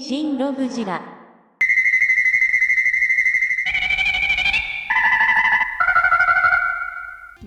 新ロブジラ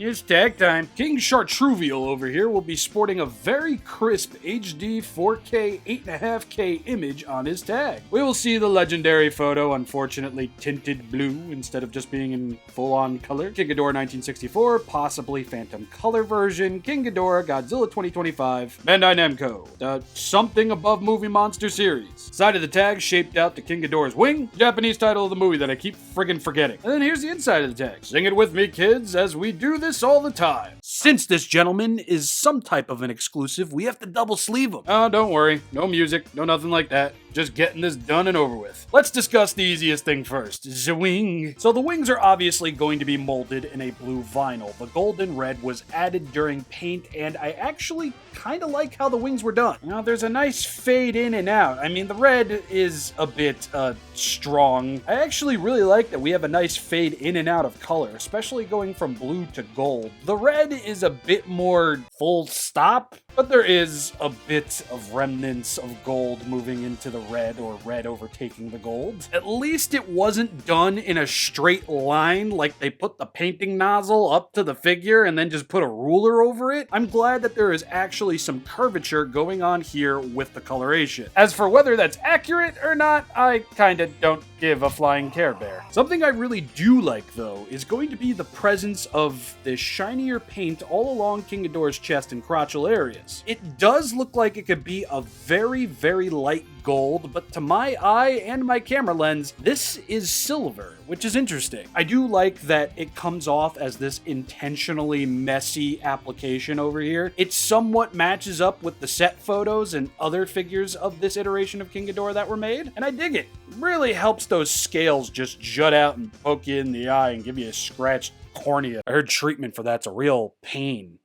It's tag time. King Chartruvial over here will be sporting a very crisp HD 4K 8.5K image on his tag. We will see the legendary photo, unfortunately tinted blue instead of just being in full-on color. King Ghidorah 1964, possibly Phantom Color version. King Ghidorah, Godzilla 2025, Bandai Namco. Something above movie monster series. Side of the tag shaped out to King Ghidorah's wing, Japanese title of the movie that I keep friggin' forgetting. And then here's the inside of the tag. Sing it with me, kids, as we do this all the time. Since this gentleman is some type of an exclusive, we have to double sleeve him. Oh, don't worry. No music, no nothing like that. Just getting this done and over with. Let's discuss the easiest thing first. The wing. So the wings are obviously going to be molded in a blue vinyl. The gold and red was added during paint, and I actually kind of like how the wings were done. Now, there's a nice fade in and out. I mean, the red is a bit strong. I actually really like that we have a nice fade in and out of color, especially going from blue to gold. The red is a bit more full stop, but there is a bit of remnants of gold moving into the red, or red overtaking the gold. At least it wasn't done in a straight line like they put the painting nozzle up to the figure and then just put a ruler over it. I'm glad that there is actually some curvature going on here with the coloration. As for whether that's accurate or not, I kinda don't give a flying Care Bear. Something I really do like, though, is going to be the presence of this shinier paint all along King Ghidorah's chest and crotchal areas. It does look like it could be a very, very light gold, but to my eye and my camera lens, this is silver, which is interesting. I do like that it comes off as this intentionally messy application over here. It somewhat matches up with the set photos and other figures of this iteration of King Ghidorah that were made, and I dig it. It really helps those scales just jut out and poke you in the eye and give you a scratched cornea. I heard treatment for that's a real pain.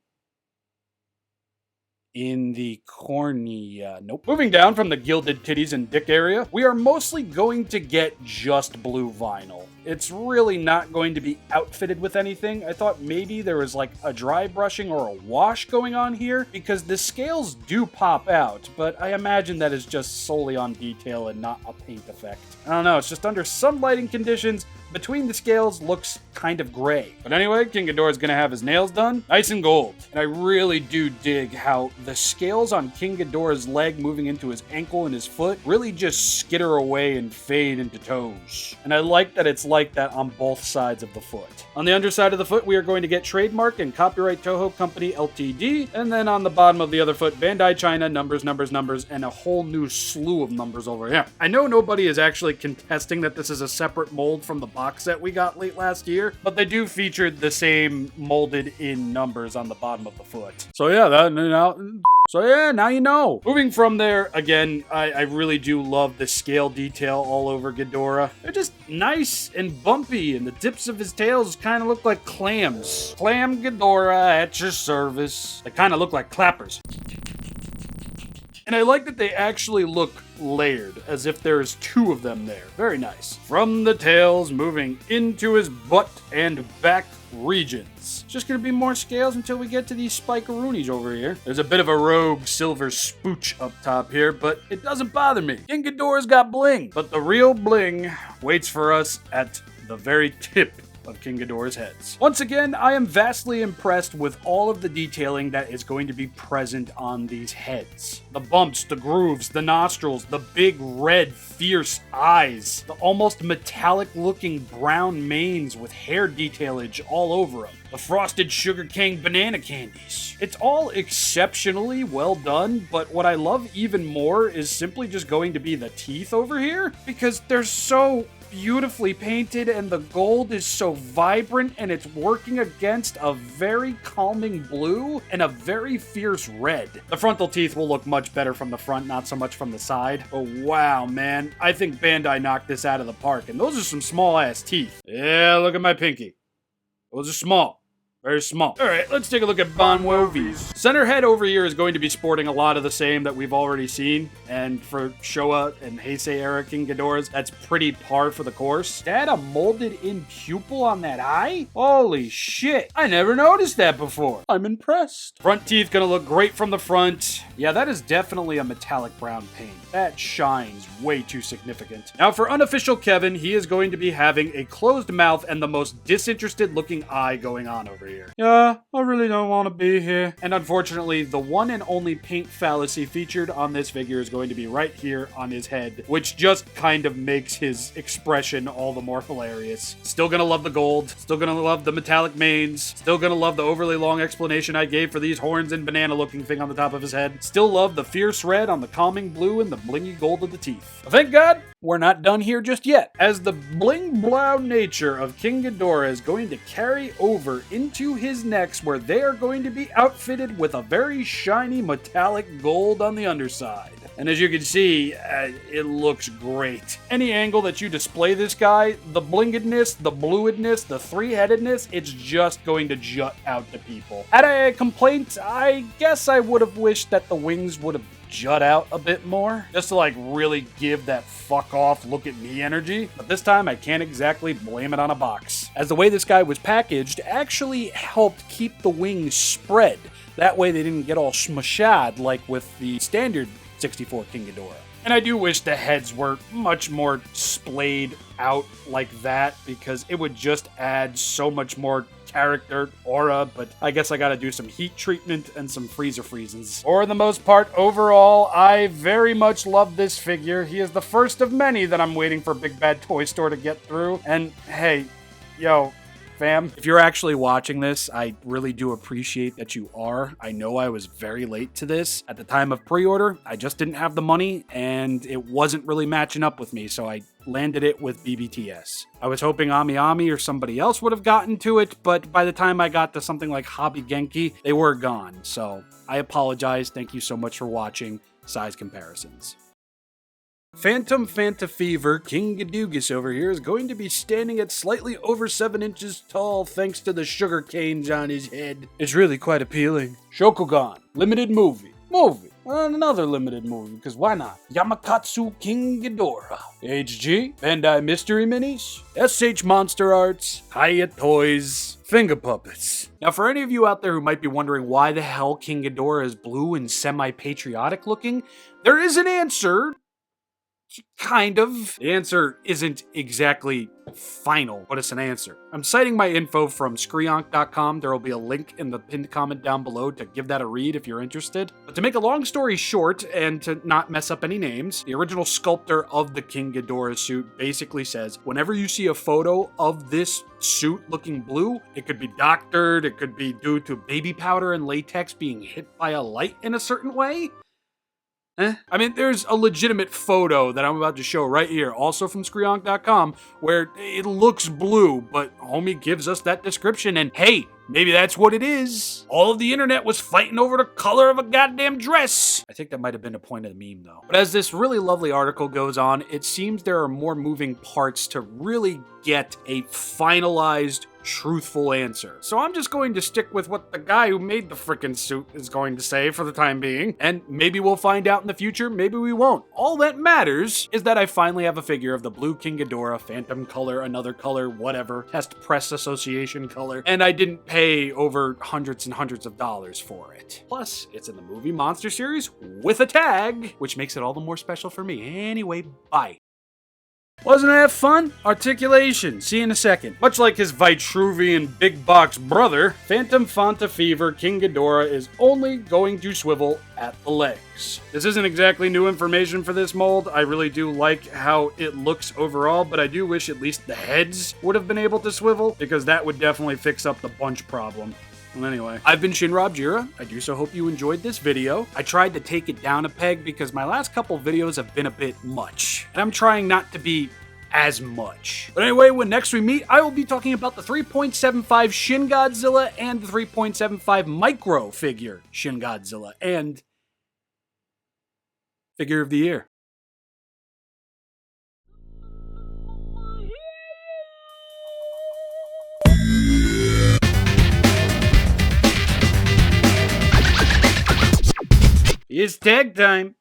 In the cornea. Nope. Moving down from the gilded titties and dick area, we are mostly going to get just blue vinyl. It's really not going to be outfitted with anything. I thought maybe there was like a dry brushing or a wash going on here, because the scales do pop out, but I imagine that is just solely on detail and not a paint effect. I don't know, it's just under some lighting conditions, between the scales looks kind of gray. But anyway, King Ghidorah's gonna have his nails done, nice and gold. And I really do dig how the scales on King Ghidorah's leg moving into his ankle and his foot really just skitter away and fade into toes. And I like that it's like that on both sides of the foot. On the underside of the foot, we are going to get trademark and copyright Toho Company Ltd. And then on the bottom of the other foot, Bandai China, numbers, and a whole new slew of numbers over here. I know nobody is actually contesting that this is a separate mold from the box set we got late last year, but they do feature the same molded in numbers on the bottom of the foot. So yeah, now you know. Moving from there, again, I really do love the scale detail all over Ghidorah. They're just nice and bumpy, and the tips of his tails kind of look like clams. Clam Ghidorah at your service. They kind of look like clappers. And I like that they actually look layered, as if there's two of them there. Very nice. From the tails, moving into his butt and back regions. Just gonna be more scales until we get to these spikeroonies over here. There's a bit of a rogue silver spooch up top here, but it doesn't bother me. King Ghidorah's got bling, but the real bling waits for us at the very tip of King Ghidorah's heads. Once again, I am vastly impressed with all of the detailing that is going to be present on these heads. The bumps, the grooves, the nostrils, the big red fierce eyes, the almost metallic looking brown manes with hair detailage all over them, the frosted sugarcane banana candies. It's all exceptionally well done, but what I love even more is simply just going to be the teeth over here, because they're so beautifully painted and the gold is so vibrant and it's working against a very calming blue and a very fierce red. The frontal teeth will look much better from the front, not so much from the side. But wow, man, I think Bandai knocked this out of the park, and those are some small ass teeth. Yeah, look at my pinky. Those are small. Very small. All right, let's take a look at Bonwovies. Center head over here is going to be sporting a lot of the same that we've already seen. And for Showa and Heisei era King Ghidorahs, that's pretty par for the course. That a molded in pupil on that eye? Holy shit. I never noticed that before. I'm impressed. Front teeth gonna look great from the front. Yeah, that is definitely a metallic brown paint. That shines way too significant. Now for unofficial Kevin, he is going to be having a closed mouth and the most disinterested looking eye going on over here. Yeah, I really don't want to be here. And unfortunately, the one and only paint fallacy featured on this figure is going to be right here on his head, which just kind of makes his expression all the more hilarious. Still gonna love the gold, still gonna love the metallic manes, still gonna love the overly long explanation I gave for these horns and banana looking thing on the top of his head, still love the fierce red on the calming blue and the blingy gold of the teeth. But thank God, we're not done here just yet, as the bling-blow nature of King Ghidorah is going to carry over into his necks, where they are going to be outfitted with a very shiny metallic gold on the underside. And as you can see, it looks great. Any angle that you display this guy, the blingedness, the bluidness, the three-headedness, it's just going to jut out to people. Had I a complaint, I guess I would have wished that the wings would have jut out a bit more, just to like really give that fuck off look at me energy. But this time I can't exactly blame it on a box, as the way this guy was packaged actually helped keep the wings spread. That way they didn't get all smushad like with the standard 64 King Ghidorah. And I do wish the heads were much more splayed out like that, because it would just add so much more character, aura, but I guess I gotta do some heat treatment and some freezer freezes. For the most part, overall, I very much love this figure. He is the first of many that I'm waiting for Big Bad Toy Store to get through. And hey, yo, fam, if you're actually watching this, I really do appreciate that you are. I know I was very late to this. At the time of pre-order, I just didn't have the money, and it wasn't really matching up with me, so I landed it with BBTS. I was hoping Ami Ami or somebody else would have gotten to it, but by the time I got to something like Hobby Genki, they were gone. So I apologize. Thank you so much for watching Size Comparisons. Phantom Fanta Fever King Ghidorah over here is going to be standing at slightly over 7 inches tall thanks to the sugar canes on his head. It's really quite appealing. Shokugan, limited movie. Another limited movie, because why not? Yamakatsu King Ghidorah. HG, Bandai Mystery Minis, SH Monster Arts, Hiya Toys, Finger Puppets. Now for any of you out there who might be wondering why the hell King Ghidorah is blue and semi-patriotic looking, there is an answer. Kind of. The answer isn't exactly final, but it's an answer. I'm citing my info from Screonk.com. There will be a link in the pinned comment down below to give that a read if you're interested. But to make a long story short, and to not mess up any names, the original sculptor of the King Ghidorah suit basically says, whenever you see a photo of this suit looking blue, it could be doctored, it could be due to baby powder and latex being hit by a light in a certain way. I mean, there's a legitimate photo that I'm about to show right here, also from Screonk.com, where it looks blue, but homie gives us that description, and hey, maybe that's what it is. All of the internet was fighting over the color of a goddamn dress. I think that might have been a point of the meme, though. But as this really lovely article goes on, it seems there are more moving parts to really get a finalized, truthful answer. So I'm just going to stick with what the guy who made the frickin' suit is going to say for the time being, and maybe we'll find out in the future, maybe we won't. All that matters is that I finally have a figure of the blue King Ghidorah, phantom color, another color, whatever, Test Press Association color, and I didn't pay over hundreds and hundreds of dollars for it. Plus, it's in the movie Monster Series with a tag, which makes it all the more special for me. Anyway, bye. Wasn't that fun? Articulation. See you in a second. Much like his Vitruvian big box brother, Phantom Fanta Fever King Ghidorah is only going to swivel at the legs. This isn't exactly new information for this mold. I really do like how it looks overall, but I do wish at least the heads would have been able to swivel, because that would definitely fix up the bunch problem. Well, anyway, I've been ShinRobJira. I do so hope you enjoyed this video. I tried to take it down a peg because my last couple videos have been a bit much, and I'm trying not to be as much. But anyway, when next we meet, I will be talking about the 3.75 Shin Godzilla and the 3.75 micro figure Shin Godzilla and Figure of the Year. It's tag time.